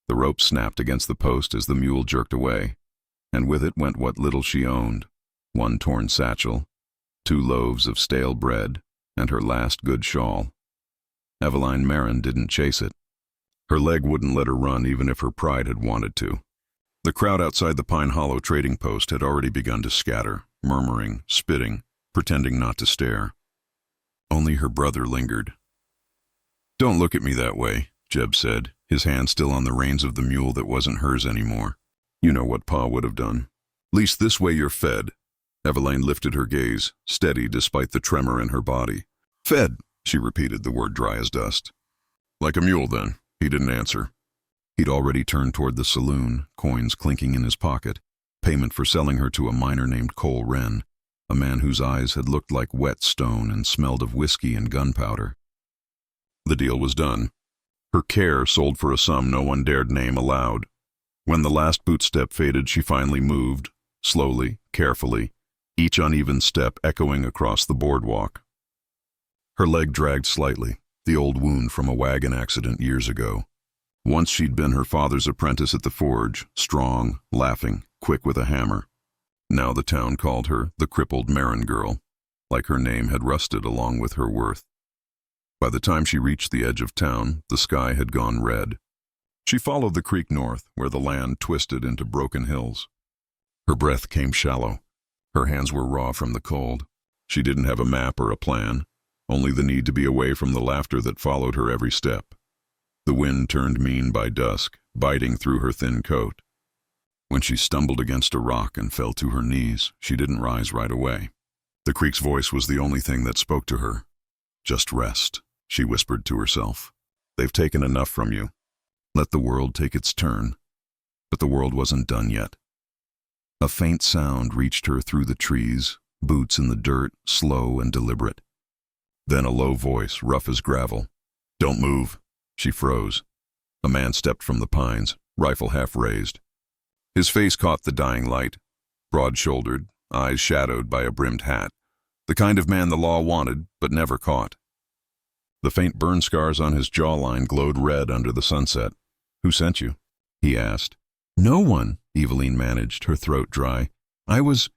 The rope snapped against the post as the mule jerked away, and with it went what little she owned: one torn satchel, 2 loaves of stale bread, and her last good shawl. Eveline Marin didn't chase it. Her leg wouldn't let her run even if her pride had wanted to. The crowd outside the Pine Hollow trading post had already begun to scatter, murmuring, spitting, pretending not to stare. Only her brother lingered. "Don't look at me that way," Jeb said, his hand still on the reins of the mule that wasn't hers anymore. "You know what Pa would have done. Least this way you're fed." Eveline lifted her gaze, steady despite the tremor in her body. "Fed," she repeated, the word dry as dust. "Like a mule, then." He didn't answer. He'd already turned toward the saloon, coins clinking in his pocket, payment for selling her to a miner named Cole Wren, a man whose eyes had looked like wet stone and smelled of whiskey and gunpowder. The deal was done. Her care sold for a sum no one dared name aloud. When the last bootstep faded, she finally moved, slowly, carefully, each uneven step echoing across the boardwalk. Her leg dragged slightly, the old wound from a wagon accident years ago. Once she'd been her father's apprentice at the forge, strong, laughing, quick with a hammer. Now the town called her the crippled Marin girl, like her name had rusted along with her worth. By the time she reached the edge of town, the sky had gone red. She followed the creek north, where the land twisted into broken hills. Her breath came shallow. Her hands were raw from the cold. She didn't have a map or a plan, only the need to be away from the laughter that followed her every step. The wind turned mean by dusk, biting through her thin coat. When she stumbled against a rock and fell to her knees, she didn't rise right away. The creek's voice was the only thing that spoke to her. "Just rest," she whispered to herself. "They've taken enough from you. Let the world take its turn." But the world wasn't done yet. A faint sound reached her through the trees, boots in the dirt, slow and deliberate. Then a low voice, rough as gravel. "Don't move." She froze. A man stepped from the pines, rifle half raised. His face caught the dying light, broad-shouldered, eyes shadowed by a brimmed hat, the kind of man the law wanted but never caught. The faint burn scars on his jawline glowed red under the sunset. "Who sent you?" he asked. "No one," Eveline managed, her throat dry. I was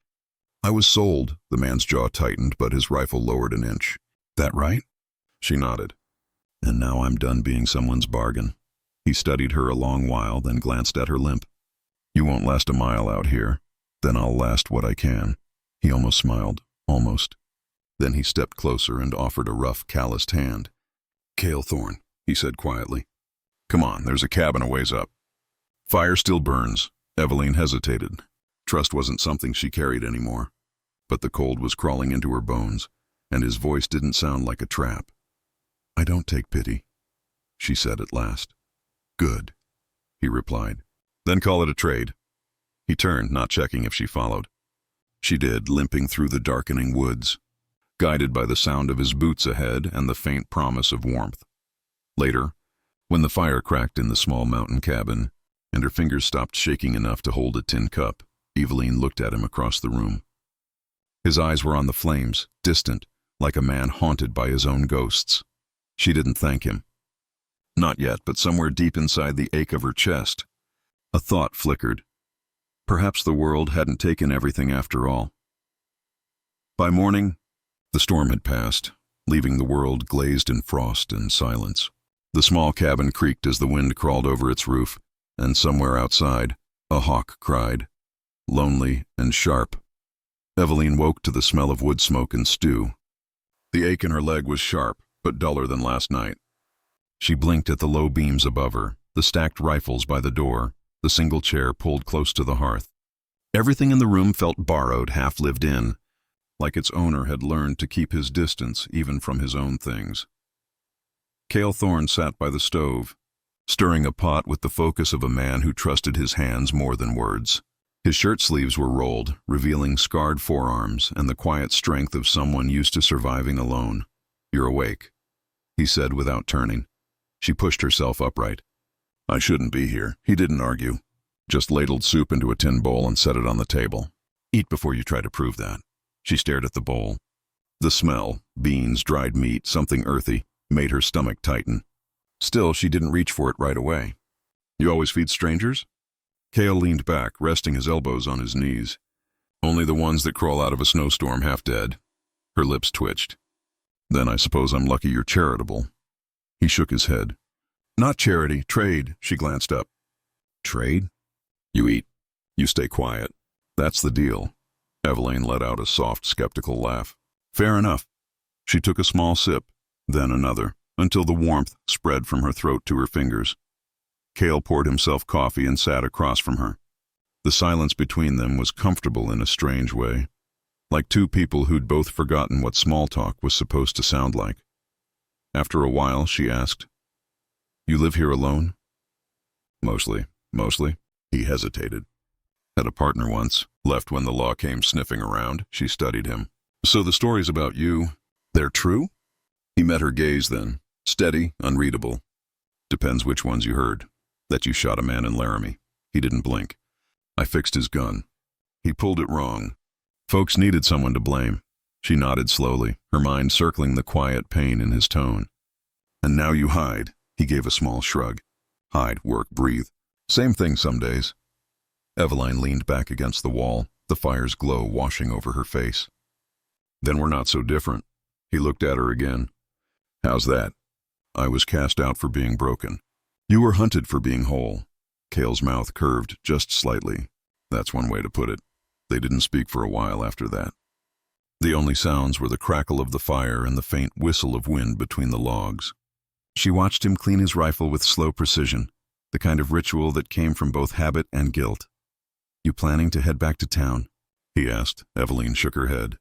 sold." The man's jaw tightened, but his rifle lowered an inch. "That right?" She nodded. "And now I'm done being someone's bargain." He studied her a long while, then glanced at her limp. "You won't last a mile out here. Then I'll last what I can." He almost smiled. Almost. Then he stepped closer and offered a rough, calloused hand. "Cale Thorne," he said quietly. "Come on, there's a cabin a ways up." Fire still burns. Eveline hesitated. Trust wasn't something she carried anymore. But the cold was crawling into her bones, and his voice didn't sound like a trap. "I don't take pity," she said at last. "Good," he replied. "Then call it a trade." He turned, not checking if she followed. She did, limping through the darkening woods, guided by the sound of his boots ahead and the faint promise of warmth. Later, when the fire cracked in the small mountain cabin, and her fingers stopped shaking enough to hold a tin cup, Eveline looked at him across the room. His eyes were on the flames, distant, like a man haunted by his own ghosts. She didn't thank him. Not yet, but somewhere deep inside the ache of her chest, a thought flickered. Perhaps the world hadn't taken everything after all. By morning, the storm had passed, leaving the world glazed in frost and silence. The small cabin creaked as the wind crawled over its roof, and somewhere outside, a hawk cried, lonely and sharp. Eveline woke to the smell of wood smoke and stew. The ache in her leg was sharp, but duller than last night. She blinked at the low beams above her, the stacked rifles by the door, the single chair pulled close to the hearth. Everything in the room felt borrowed, half lived in, like its owner had learned to keep his distance even from his own things. Cale Thorne sat by the stove, stirring a pot with the focus of a man who trusted his hands more than words. His shirt sleeves were rolled, revealing scarred forearms and the quiet strength of someone used to surviving alone. "You're awake," he said without turning. She pushed herself upright. "I shouldn't be here." He didn't argue, just ladled soup into a tin bowl and set it on the table. "Eat before you try to prove that." She stared at the bowl. The smell, beans, dried meat, something earthy, made her stomach tighten. Still, she didn't reach for it right away. You always feed strangers? Cale leaned back, resting his elbows on his knees. Only the ones that crawl out of a snowstorm half dead. Her lips twitched. Then I suppose I'm lucky you're charitable. He shook his head. Not charity, trade. She glanced up. Trade? You eat. You stay quiet. That's the deal. Evelyn let out a soft, skeptical laugh. Fair enough. She took a small sip, then another, until the warmth spread from her throat to her fingers. Cale poured himself coffee and sat across from her. The silence between them was comfortable in a strange way, like two people who'd both forgotten what small talk was supposed to sound like. After a while, she asked, You live here alone? Mostly. He hesitated. Had a partner once, left when the law came sniffing around. She studied him. So the stories about you, they're true? He met her gaze then, steady, unreadable. Depends which ones you heard. That you shot a man in Laramie. He didn't blink. I fixed his gun. He pulled it wrong. Folks needed someone to blame. She nodded slowly, her mind circling the quiet pain in his tone. And now you hide. He gave a small shrug. Hide, work, breathe. Same thing some days. Evelyn leaned back against the wall, the fire's glow washing over her face. Then we're not so different. He looked at her again. How's that? I was cast out for being broken. You were hunted for being whole. Cale's mouth curved just slightly. That's one way to put it. They didn't speak for a while after that. The only sounds were the crackle of the fire and the faint whistle of wind between the logs. She watched him clean his rifle with slow precision, the kind of ritual that came from both habit and guilt. You planning to head back to town? He asked. Evelyn shook her head.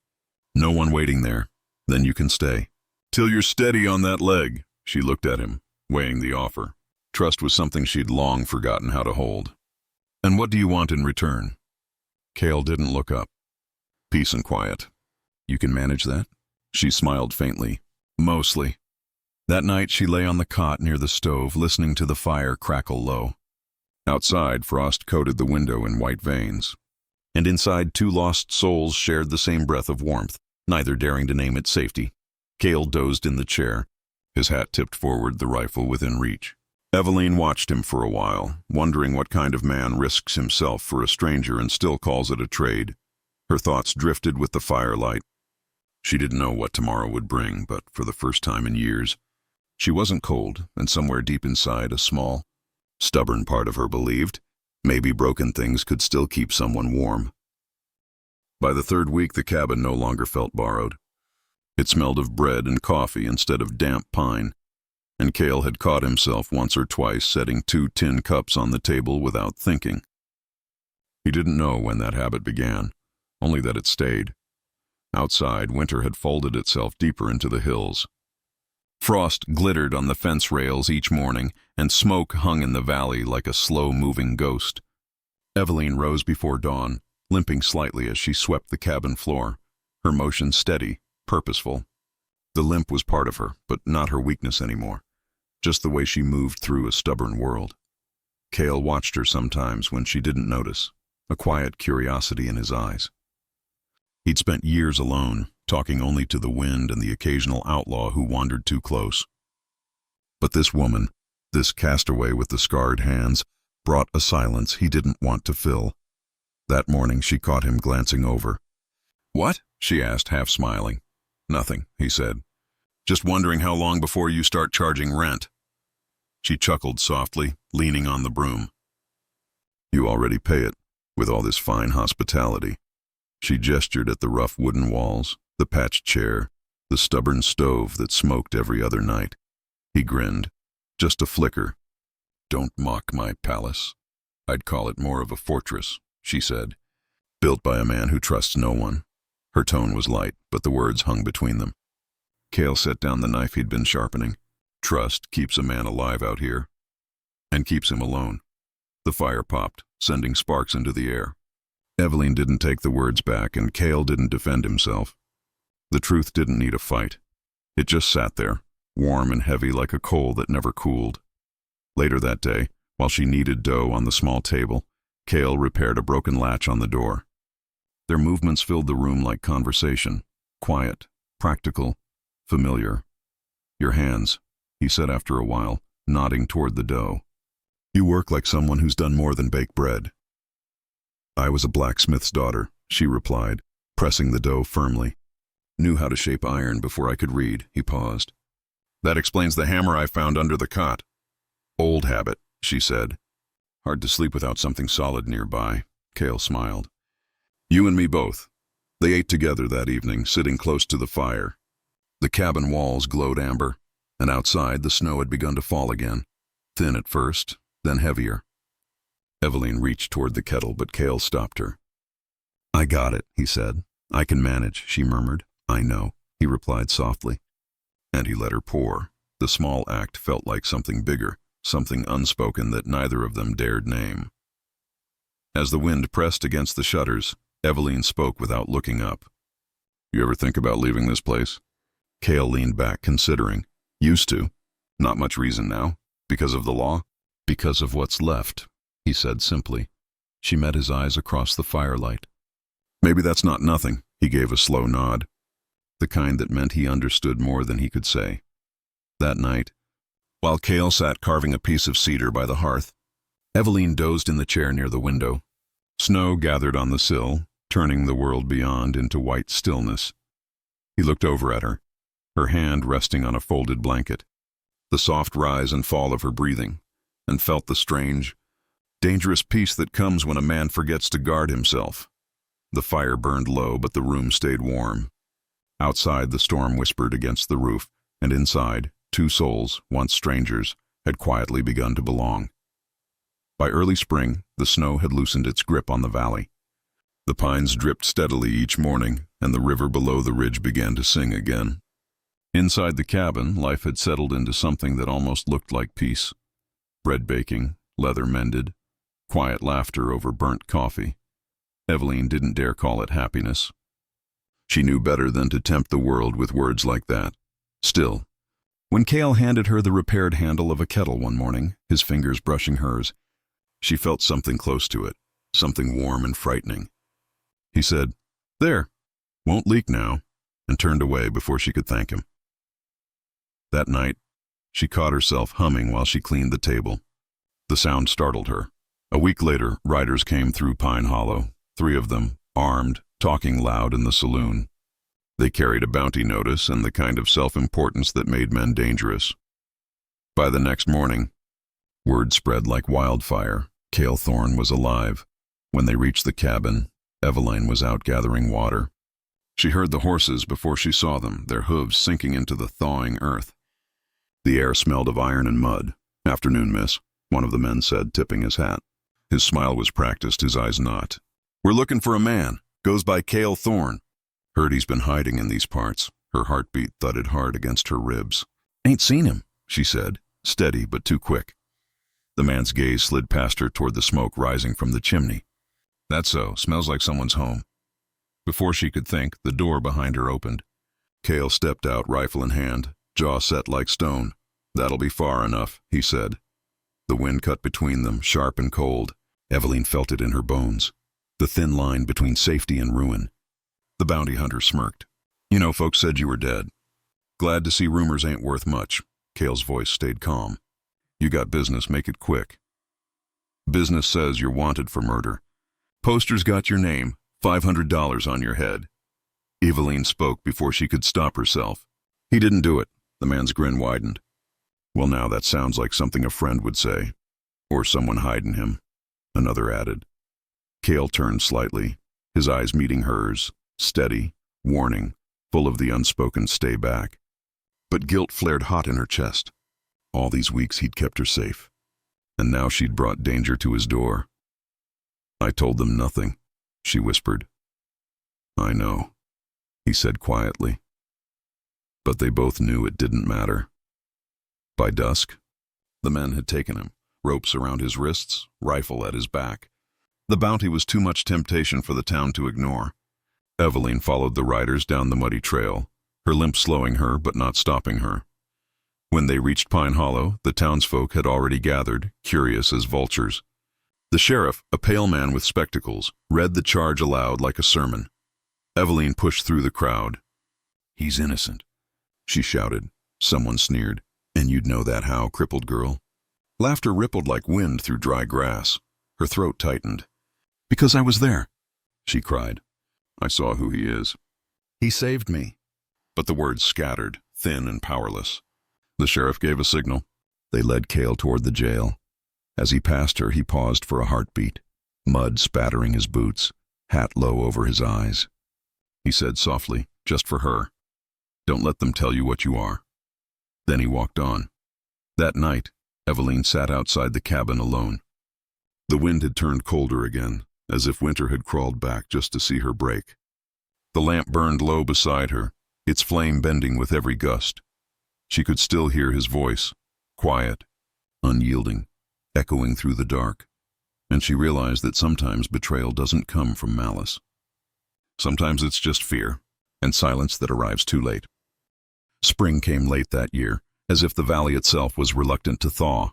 No one waiting there. Then you can stay. Till you're steady on that leg. She looked at him, weighing the offer. Trust was something she'd long forgotten how to hold. And what do you want in return? Cale didn't look up. Peace and quiet. You can manage that? She smiled faintly. Mostly. That night she lay on the cot near the stove, listening to the fire crackle low. Outside, frost coated the window in white veins. And inside, two lost souls shared the same breath of warmth, neither daring to name it safety. Cale dozed in the chair, his hat tipped forward, the rifle within reach. Evelyn watched him for a while, wondering what kind of man risks himself for a stranger and still calls it a trade. Her thoughts drifted with the firelight. She didn't know what tomorrow would bring, but for the first time in years, she wasn't cold, and somewhere deep inside, a small, stubborn part of her believed maybe broken things could still keep someone warm. By the third week, the cabin no longer felt borrowed. It smelled of bread and coffee instead of damp pine, and Cale had caught himself once or twice setting 2 tin cups on the table without thinking. He didn't know when that habit began, only that it stayed. Outside, winter had folded itself deeper into the hills. Frost glittered on the fence rails each morning, and smoke hung in the valley like a slow-moving ghost. Evelyn rose before dawn, limping slightly as she swept the cabin floor, her motion steady, purposeful. The limp was part of her, but not her weakness anymore, just the way she moved through a stubborn world. Cale watched her sometimes when she didn't notice, a quiet curiosity in his eyes. He'd spent years alone, talking only to the wind and the occasional outlaw who wandered too close. But this woman, this castaway with the scarred hands, brought a silence he didn't want to fill. That morning she caught him glancing over. What? She asked, half smiling. Nothing, he said. Just wondering how long before you start charging rent. She chuckled softly, leaning on the broom. You already pay it, with all this fine hospitality. She gestured at the rough wooden walls, the patched chair, the stubborn stove that smoked every other night. He grinned. Just a flicker. Don't mock my palace. I'd call it more of a fortress, she said, built by a man who trusts no one. Her tone was light, but the words hung between them. Cale set down the knife he'd been sharpening. Trust keeps a man alive out here, and keeps him alone. The fire popped, sending sparks into the air. Evelyn didn't take the words back, and Cale didn't defend himself. The truth didn't need a fight. It just sat there, warm and heavy like a coal that never cooled. Later that day, while she kneaded dough on the small table, Cale repaired a broken latch on the door. Their movements filled the room like conversation, quiet, practical, familiar. Your hands, he said after a while, nodding toward the dough. You work like someone who's done more than bake bread. I was a blacksmith's daughter, she replied, pressing the dough firmly. Knew how to shape iron before I could read, he paused. That explains the hammer I found under the cot. Old habit, she said. Hard to sleep without something solid nearby, Cale smiled. You and me both. They ate together that evening, sitting close to the fire. The cabin walls glowed amber, and outside the snow had begun to fall again, thin at first, then heavier. Eveline reached toward the kettle, but Cale stopped her. I got it, he said. I can manage, she murmured. I know, he replied softly. And he let her pour. The small act felt like something bigger, something unspoken that neither of them dared name. As the wind pressed against the shutters, Eveline spoke without looking up. You ever think about leaving this place? Cale leaned back, considering. Used to. Not much reason now. Because of the law? Because of what's left, he said simply. She met his eyes across the firelight. Maybe that's not nothing, he gave a slow nod. The kind that meant he understood more than he could say. That night, while Cale sat carving a piece of cedar by the hearth, Eveline dozed in the chair near the window. Snow gathered on the sill, turning the world beyond into white stillness. He looked over at her, her hand resting on a folded blanket, the soft rise and fall of her breathing, and felt the strange, dangerous peace that comes when a man forgets to guard himself. The fire burned low, but the room stayed warm. Outside, the storm whispered against the roof, and inside, two souls, once strangers, had quietly begun to belong. By early spring, the snow had loosened its grip on the valley. The pines dripped steadily each morning, and the river below the ridge began to sing again. Inside the cabin, life had settled into something that almost looked like peace. Bread baking, leather mended, quiet laughter over burnt coffee. Eveline didn't dare call it happiness. She knew better than to tempt the world with words like that. Still, when Cale handed her the repaired handle of a kettle one morning, his fingers brushing hers, she felt something close to it, something warm and frightening. He said, There, won't leak now, and turned away before she could thank him. That night, she caught herself humming while she cleaned the table. The sound startled her. A week later, riders came through Pine Hollow, 3 of them, armed, talking loud in the saloon. They carried a bounty notice and the kind of self-importance that made men dangerous. By the next morning, word spread like wildfire. Cale Thorne was alive. When they reached the cabin, Eveline was out gathering water. She heard the horses before she saw them, their hooves sinking into the thawing earth. The air smelled of iron and mud. Afternoon, miss, one of the men said, tipping his hat. His smile was practiced, his eyes not. We're looking for a man. Goes by Cale Thorne. Heard he's been hiding in these parts. Her heartbeat thudded hard against her ribs. Ain't seen him, she said, steady but too quick. The man's gaze slid past her toward the smoke rising from the chimney. That's so, smells like someone's home. Before she could think, the door behind her opened. Cale stepped out, rifle in hand, jaw set like stone. That'll be far enough, he said. The wind cut between them, sharp and cold. Eveline felt it in her bones. The thin line between safety and ruin. The bounty hunter smirked. You know, folks said you were dead. Glad to see rumors ain't worth much. Cale's voice stayed calm. You got business, make it quick. Business says you're wanted for murder. Posters got your name, $500 on your head. Eveline spoke before she could stop herself. He didn't do it. The man's grin widened. Well, now that sounds like something a friend would say. Or someone hiding him. Another added. Cale turned slightly, his eyes meeting hers, steady, warning, full of the unspoken stay back. But guilt flared hot in her chest. All these weeks he'd kept her safe, and now she'd brought danger to his door. I told them nothing, she whispered. I know, he said quietly. But they both knew it didn't matter. By dusk, the men had taken him, ropes around his wrists, rifle at his back. The bounty was too much temptation for the town to ignore. Eveline followed the riders down the muddy trail, her limp slowing her but not stopping her. When they reached Pine Hollow, the townsfolk had already gathered, curious as vultures. The sheriff, a pale man with spectacles, read the charge aloud like a sermon. Eveline pushed through the crowd. He's innocent, she shouted. Someone sneered. And you'd know that how, crippled girl? Laughter rippled like wind through dry grass. Her throat tightened. "Because I was there," she cried. "I saw who he is. He saved me." But the words scattered, thin and powerless. The sheriff gave a signal. They led Cale toward the jail. As he passed her, he paused for a heartbeat, mud spattering his boots, hat low over his eyes. He said softly, just for her, "Don't let them tell you what you are." Then he walked on. That night, Eveline sat outside the cabin alone. The wind had turned colder again, as if winter had crawled back just to see her break. The lamp burned low beside her, its flame bending with every gust. She could still hear his voice, quiet, unyielding, echoing through the dark. And she realized that sometimes betrayal doesn't come from malice. Sometimes it's just fear, and silence that arrives too late. Spring came late that year, as if the valley itself was reluctant to thaw.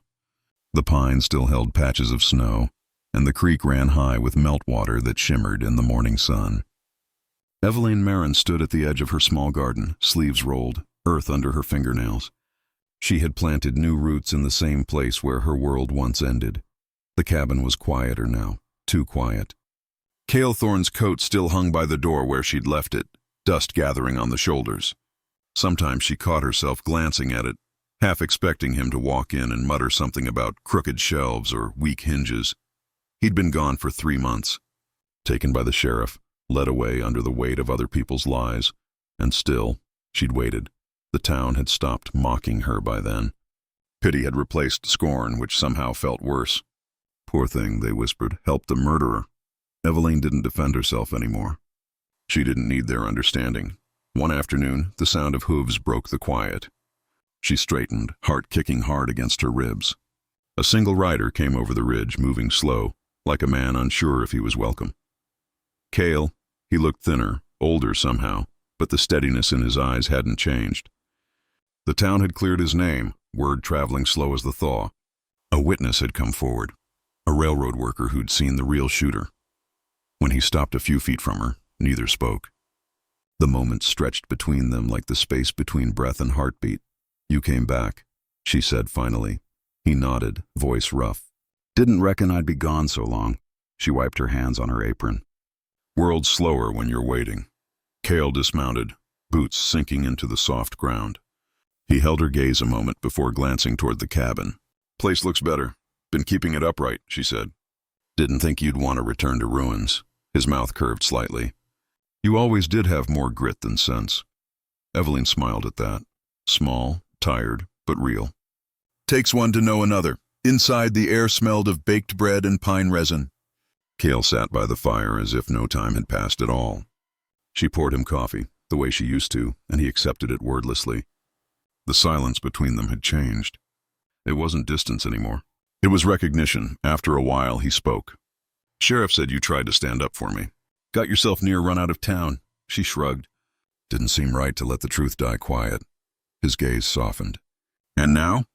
The pines still held patches of snow, and the creek ran high with meltwater that shimmered in the morning sun. Eveline Marin stood at the edge of her small garden, sleeves rolled, earth under her fingernails. She had planted new roots in the same place where her world once ended. The cabin was quieter now, too quiet. Cale Thorne's coat still hung by the door where she'd left it, dust gathering on the shoulders. Sometimes she caught herself glancing at it, half expecting him to walk in and mutter something about crooked shelves or weak hinges. He'd been gone for 3 months, taken by the sheriff, led away under the weight of other people's lies, and still, she'd waited. The town had stopped mocking her by then. Pity had replaced scorn, which somehow felt worse. "Poor thing," they whispered, "help the murderer." Eveline didn't defend herself anymore. She didn't need their understanding. One afternoon, the sound of hooves broke the quiet. She straightened, heart kicking hard against her ribs. A single rider came over the ridge, moving slow, like a man unsure if he was welcome. Cale, he looked thinner, older somehow, but the steadiness in his eyes hadn't changed. The town had cleared his name, word traveling slow as the thaw. A witness had come forward, a railroad worker who'd seen the real shooter. When he stopped a few feet from her, neither spoke. The moments stretched between them like the space between breath and heartbeat. "You came back," she said finally. He nodded, voice rough. "Didn't reckon I'd be gone so long." She wiped her hands on her apron. "World's slower when you're waiting." Cale dismounted, boots sinking into the soft ground. He held her gaze a moment before glancing toward the cabin. "Place looks better. Been keeping it upright," she said. "Didn't think you'd want to return to ruins." His mouth curved slightly. "You always did have more grit than sense." Eveline smiled at that. Small, tired, but real. "Takes one to know another." Inside, the air smelled of baked bread and pine resin. Cale sat by the fire as if no time had passed at all. She poured him coffee, the way she used to, and he accepted it wordlessly. The silence between them had changed. It wasn't distance anymore. It was recognition. After a while, he spoke. "Sheriff said you tried to stand up for me. Got yourself near run out of town." She shrugged. Didn't seem right to let the truth die quiet. His gaze softened. "And now?"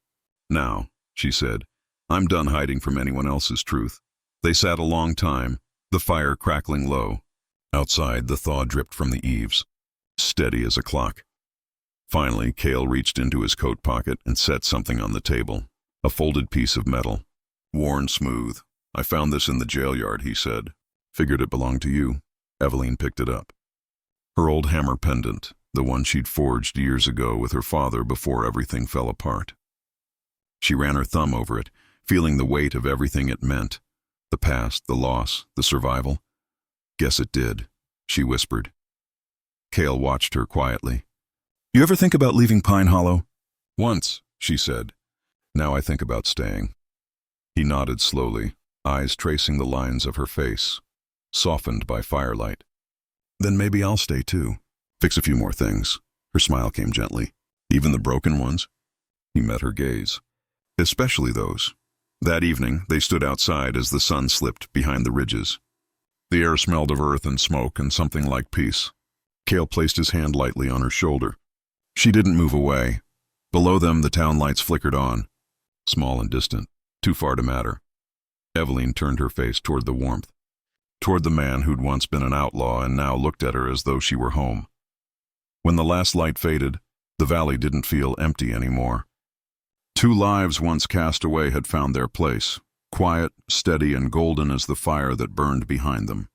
"Now," she said. "I'm done hiding from anyone else's truth." They sat a long time, the fire crackling low. Outside, the thaw dripped from the eaves, steady as a clock. Finally, Cale reached into his coat pocket and set something on the table, a folded piece of metal. "Worn smooth. I found this in the jail yard," he said. "Figured it belonged to you." Eveline picked it up. Her old hammer pendant, the one she'd forged years ago with her father before everything fell apart. She ran her thumb over it, feeling the weight of everything it meant. The past, the loss, the survival. "Guess it did," she whispered. Cale watched her quietly. "You ever think about leaving Pine Hollow?" "Once," she said. "Now I think about staying." He nodded slowly, eyes tracing the lines of her face, softened by firelight. "Then maybe I'll stay too. Fix a few more things." Her smile came gently. "Even the broken ones?" He met her gaze. "Especially those." That evening, they stood outside as the sun slipped behind the ridges. The air smelled of earth and smoke and something like peace. Cale placed his hand lightly on her shoulder. She didn't move away. Below them, the town lights flickered on, small and distant, too far to matter. Eveline turned her face toward the warmth, toward the man who'd once been an outlaw and now looked at her as though she were home. When the last light faded, the valley didn't feel empty anymore. Two lives once cast away had found their place, quiet, steady, and golden as the fire that burned behind them.